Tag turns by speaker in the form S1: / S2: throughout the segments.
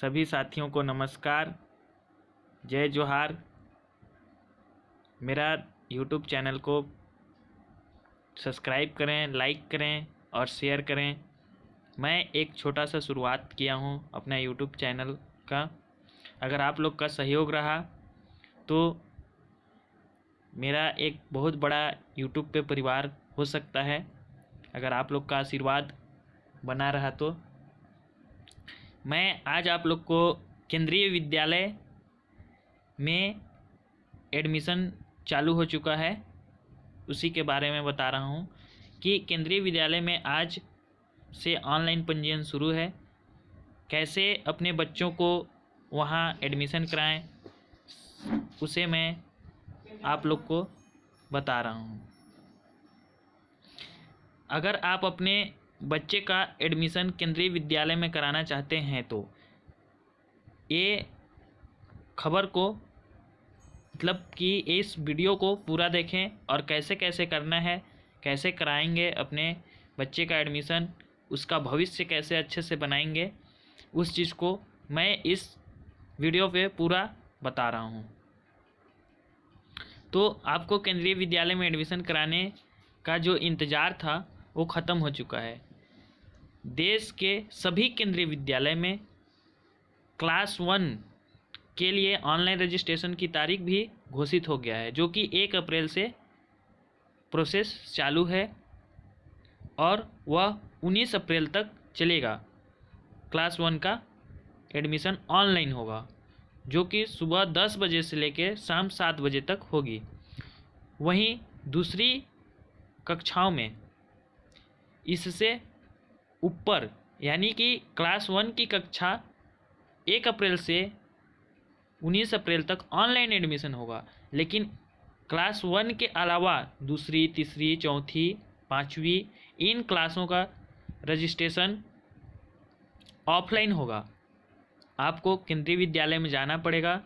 S1: सभी साथियों को नमस्कार, जय जोहार। मेरा यूट्यूब चैनल को सब्सक्राइब करें, लाइक करें और शेयर करें। मैं एक छोटा सा शुरुआत किया हूं अपना यूट्यूब चैनल का। अगर आप लोग का सहयोग रहा तो मेरा एक बहुत बड़ा यूट्यूब पे परिवार हो सकता है। अगर आप लोग का आशीर्वाद बना रहा तो मैं आज आप लोग को केंद्रीय विद्यालय में एडमिशन चालू हो चुका है, उसी के बारे में बता रहा हूँ कि केंद्रीय विद्यालय में आज से ऑनलाइन पंजीयन शुरू है। कैसे अपने बच्चों को वहाँ एडमिशन कराएं, उसे मैं आप लोग को बता रहा हूँ। अगर आप अपने बच्चे का एडमिशन केंद्रीय विद्यालय में कराना चाहते हैं तो ये खबर को मतलब कि इस वीडियो को पूरा देखें और कैसे कैसे करना है, कैसे कराएंगे अपने बच्चे का एडमिशन, उसका भविष्य कैसे अच्छे से बनाएंगे, उस चीज़ को मैं इस वीडियो पे पूरा बता रहा हूँ। तो आपको केंद्रीय विद्यालय में एडमिशन कराने का जो इंतज़ार था वो ख़त्म हो चुका है। देश के सभी केंद्रीय विद्यालय में क्लास 1 के लिए ऑनलाइन रजिस्ट्रेशन की तारीख भी घोषित हो गया है, जो कि 1 अप्रैल से प्रोसेस चालू है और वह 19 अप्रैल तक चलेगा। क्लास 1 का एडमिशन ऑनलाइन होगा, जो कि सुबह 10 बजे से लेकर शाम 7 बजे तक होगी। वहीं दूसरी कक्षाओं में इससे ऊपर यानी कि क्लास 1 की कक्षा 1 अप्रैल से 19 अप्रैल तक ऑनलाइन एडमिशन होगा, लेकिन क्लास 1 के अलावा दूसरी, तीसरी, चौथी, 5वीं इन क्लासों का रजिस्ट्रेशन ऑफलाइन होगा। आपको केंद्रीय विद्यालय में जाना पड़ेगा,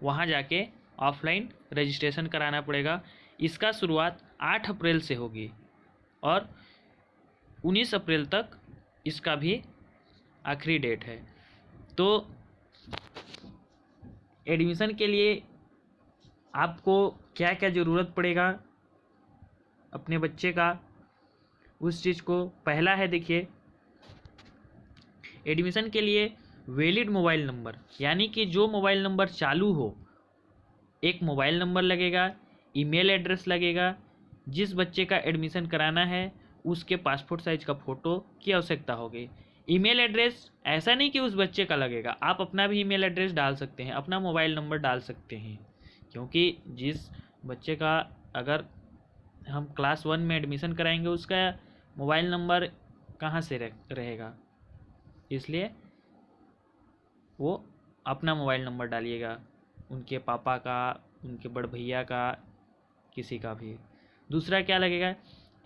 S1: वहाँ जाके ऑफलाइन रजिस्ट्रेशन कराना पड़ेगा। इसका शुरुआत 8 अप्रैल से होगी और 19 अप्रैल तक इसका भी आखिरी डेट है। तो एडमिशन के लिए आपको क्या क्या ज़रूरत पड़ेगा अपने बच्चे का, उस चीज़ को पहला है। देखिए, एडमिशन के लिए वैलिड मोबाइल नंबर यानी कि जो मोबाइल नंबर चालू हो, एक मोबाइल नंबर लगेगा, ईमेल एड्रेस लगेगा। जिस बच्चे का एडमिशन कराना है उसके पासपोर्ट साइज का फ़ोटो की आवश्यकता होगी। ईमेल एड्रेस ऐसा नहीं कि उस बच्चे का लगेगा, आप अपना भी ईमेल एड्रेस डाल सकते हैं, अपना मोबाइल नंबर डाल सकते हैं, क्योंकि जिस बच्चे का अगर हम क्लास 1 में एडमिशन कराएंगे उसका मोबाइल नंबर कहाँ से रहेगा, इसलिए वो अपना मोबाइल नंबर डालिएगा, उनके पापा का, उनके बड़ भैया का, किसी का भी। दूसरा क्या लगेगा,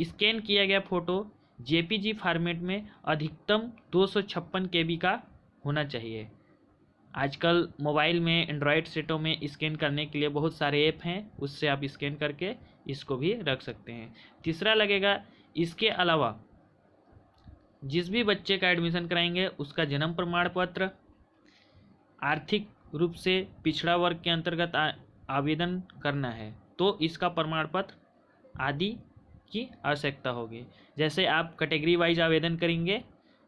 S1: स्कैन किया गया फ़ोटो जेपीजी फॉर्मेट में अधिकतम 256 KB का होना चाहिए। आजकल मोबाइल में, एंड्रॉयड सेटों में स्कैन करने के लिए बहुत सारे ऐप हैं, उससे आप स्कैन करके इसको भी रख सकते हैं। तीसरा लगेगा, इसके अलावा जिस भी बच्चे का एडमिशन कराएंगे उसका जन्म प्रमाण पत्र, आर्थिक रूप से पिछड़ा वर्ग के अंतर्गत आवेदन करना है तो इसका प्रमाण पत्र आदि की आवश्यकता होगी। जैसे आप कैटेगरी वाइज आवेदन करेंगे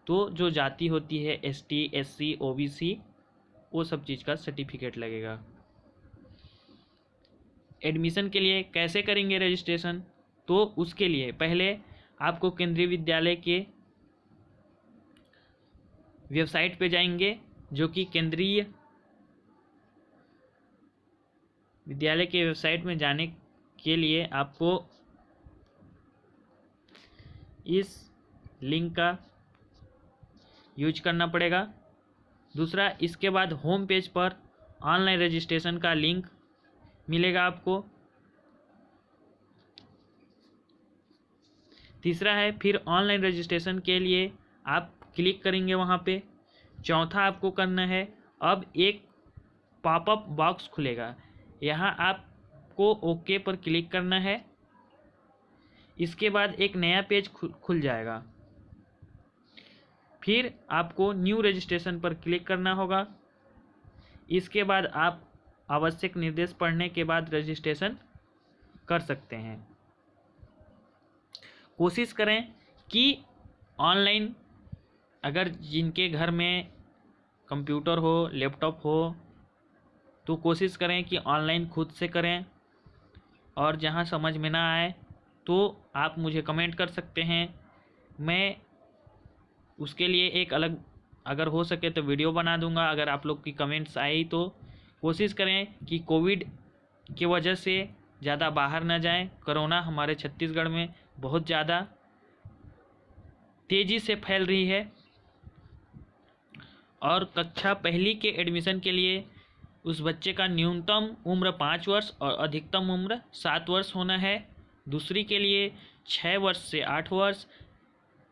S1: तो जो जाति होती है ST, SC, OBC, वो सब चीज़ का सर्टिफिकेट लगेगा। एडमिशन के लिए कैसे करेंगे रजिस्ट्रेशन, तो उसके लिए पहले आपको केंद्रीय विद्यालय के वेबसाइट पे जाएंगे, जो कि केंद्रीय विद्यालय के वेबसाइट में जाने के लिए आपको इस लिंक का यूज करना पड़ेगा। दूसरा, इसके बाद होम पेज पर ऑनलाइन रजिस्ट्रेशन का लिंक मिलेगा आपको। तीसरा है, फिर ऑनलाइन रजिस्ट्रेशन के लिए आप क्लिक करेंगे वहाँ पे। चौथा आपको करना है, अब एक पॉपअप बॉक्स खुलेगा, यहाँ आपको ओके पर क्लिक करना है। इसके बाद एक नया पेज खुल जाएगा। फिर आपको न्यू रजिस्ट्रेशन पर क्लिक करना होगा। इसके बाद आप आवश्यक निर्देश पढ़ने के बाद रजिस्ट्रेशन कर सकते हैं। कोशिश करें कि ऑनलाइन, अगर जिनके घर में कंप्यूटर हो, लैपटॉप हो, तो कोशिश करें कि ऑनलाइन खुद से करें, और जहां समझ में ना आए तो आप मुझे कमेंट कर सकते हैं। मैं उसके लिए एक अलग, अगर हो सके तो वीडियो बना दूंगा। अगर आप लोग की कमेंट्स आई तो कोशिश करें कि कोविड की वजह से ज़्यादा बाहर ना जाएं। कोरोना हमारे छत्तीसगढ़ में बहुत ज़्यादा तेज़ी से फैल रही है, और कक्षा पहली के एडमिशन के लिए उस बच्चे का न्यूनतम उम्र 5 वर्ष और अधिकतम उम्र 7 वर्ष होना है। दूसरी के लिए 6 वर्ष से 8 वर्ष,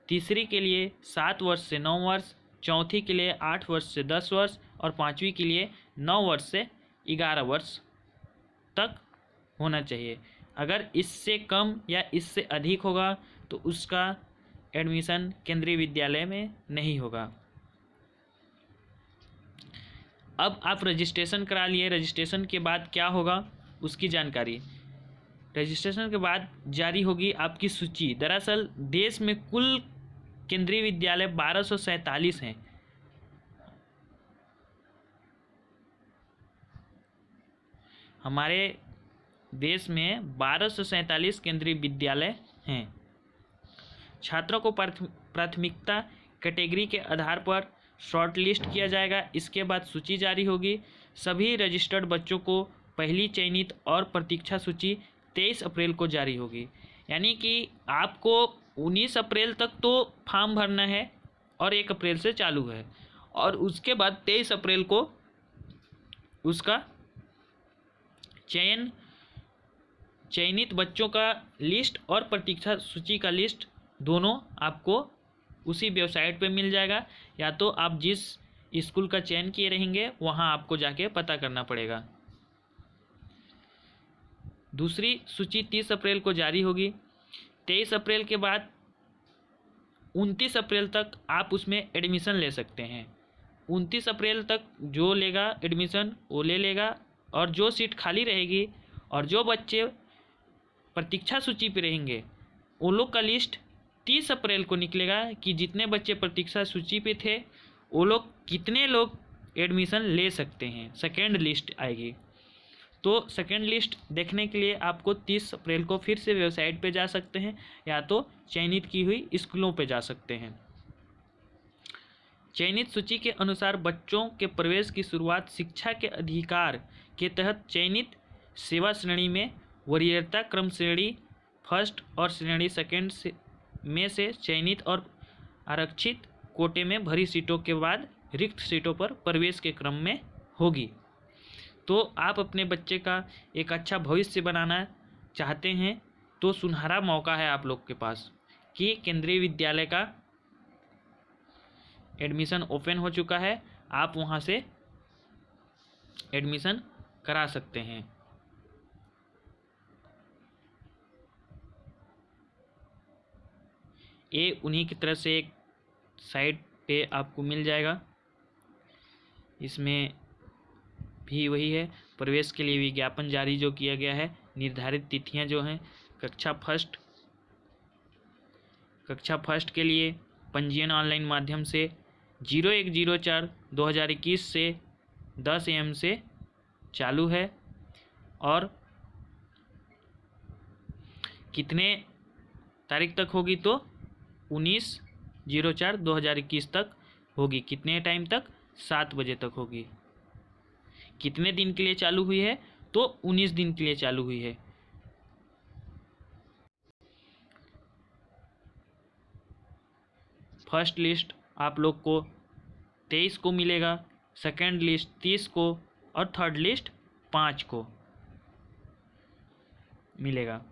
S1: तीसरी के लिए 7 वर्ष से 9 वर्ष, चौथी के लिए 8 वर्ष से 10 वर्ष, और पाँचवीं के लिए 9 वर्ष से 11 वर्ष तक होना चाहिए। अगर इससे कम या इससे अधिक होगा तो उसका एडमिशन केंद्रीय विद्यालय में नहीं होगा। अब आप रजिस्ट्रेशन करा लिए। रजिस्ट्रेशन के बाद क्या होगा उसकी जानकारी। रजिस्ट्रेशन के बाद जारी होगी आपकी सूची। दरअसल देश में कुल केंद्रीय विद्यालय 1247 हैं। हमारे देश में 1247 केंद्रीय विद्यालय हैं। छात्रों को प्राथमिकता कैटेगरी के आधार पर शॉर्ट लिस्ट किया जाएगा। इसके बाद सूची जारी होगी। सभी रजिस्टर्ड बच्चों को पहली चयनित और प्रतीक्षा सूची 23 अप्रैल को जारी होगी। यानी कि आपको 19 अप्रैल तक तो फॉर्म भरना है और 1 अप्रैल से चालू है, और उसके बाद 23 अप्रैल को उसका चयनित बच्चों का लिस्ट और प्रतीक्षा सूची का लिस्ट दोनों आपको उसी वेबसाइट पे मिल जाएगा, या तो आप जिस स्कूल का चयन किए रहेंगे वहाँ आपको जाके पता करना पड़ेगा। दूसरी सूची 30 अप्रैल को जारी होगी। 23 अप्रैल के बाद 29 अप्रैल तक आप उसमें एडमिशन ले सकते हैं। 29 अप्रैल तक जो लेगा एडमिशन वो ले लेगा, और जो सीट खाली रहेगी और जो बच्चे प्रतीक्षा सूची पे रहेंगे उन लोग का लिस्ट 30 अप्रैल को निकलेगा कि जितने बच्चे प्रतीक्षा सूची पे थे वो लोग कितने लोग एडमिशन ले सकते हैं। सेकेंड लिस्ट आएगी। तो सेकेंड लिस्ट देखने के लिए आपको 30 अप्रैल को फिर से वेबसाइट पे जा सकते हैं, या तो चयनित की हुई स्कूलों पे जा सकते हैं। चयनित सूची के अनुसार बच्चों के प्रवेश की शुरुआत शिक्षा के अधिकार के तहत चयनित सेवा श्रेणी में वरीयता क्रम श्रेणी फर्स्ट और श्रेणी सेकेंड में से चयनित और आरक्षित कोटे में भरी सीटों के बाद रिक्त सीटों पर प्रवेश के क्रम में होगी। तो आप अपने बच्चे का एक अच्छा भविष्य बनाना चाहते हैं तो सुनहरा मौका है आप लोग के पास कि केंद्रीय विद्यालय का एडमिशन ओपन हो चुका है। आप वहाँ से एडमिशन करा सकते हैं। ये उन्हीं की तरफ से एक साइट पे आपको मिल जाएगा। इसमें भी वही है, प्रवेश के लिए विज्ञापन जारी जो किया गया है। निर्धारित तिथियां जो हैं, कक्षा फर्स्ट के लिए पंजीयन ऑनलाइन माध्यम से 01/04/2021 से 10 AM से चालू है, और कितने तारीख तक होगी तो 19/04/2021 तक होगी। कितने टाइम तक? 7 बजे तक होगी। कितने दिन के लिए चालू हुई है तो 19 दिन के लिए चालू हुई है। फर्स्ट लिस्ट आप लोग को 23 को मिलेगा, सेकेंड लिस्ट 30 को, और थर्ड लिस्ट 5 को मिलेगा।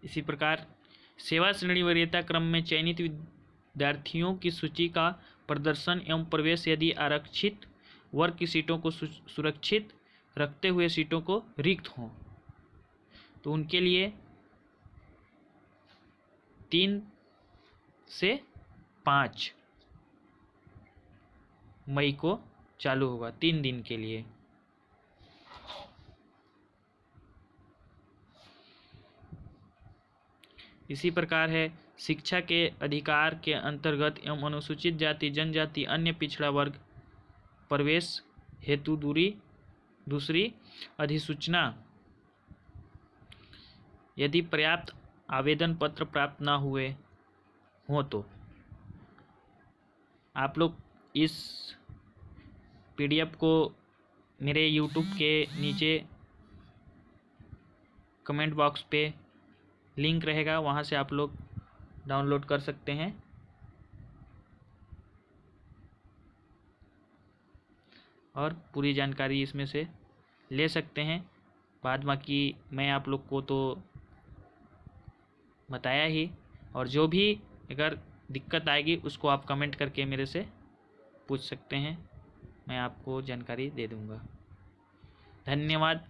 S1: इसी प्रकार सेवा श्रेणी वरीयता क्रम में चयनित विद्यार्थियों की सूची का प्रदर्शन एवं प्रवेश यदि आरक्षित वर्ग की सीटों को सुरक्षित रखते हुए सीटों को रिक्त हों तो उनके लिए 3 से 5 मई को चालू होगा, 3 दिन के लिए। इसी प्रकार है, शिक्षा के अधिकार के अंतर्गत एवं अनुसूचित जाति जनजाति अन्य पिछड़ा वर्ग प्रवेश हेतु दूसरी अधिसूचना यदि पर्याप्त आवेदन पत्र प्राप्त ना हुए हों तो आप लोग इस PDF को मेरे YouTube के नीचे कमेंट बॉक्स पे लिंक रहेगा, वहाँ से आप लोग डाउनलोड कर सकते हैं और पूरी जानकारी इसमें से ले सकते हैं। बाद बाकी मैं आप लोग को तो बताया ही, और जो भी अगर दिक्कत आएगी उसको आप कमेंट करके मेरे से पूछ सकते हैं, मैं आपको जानकारी दे दूँगा। धन्यवाद।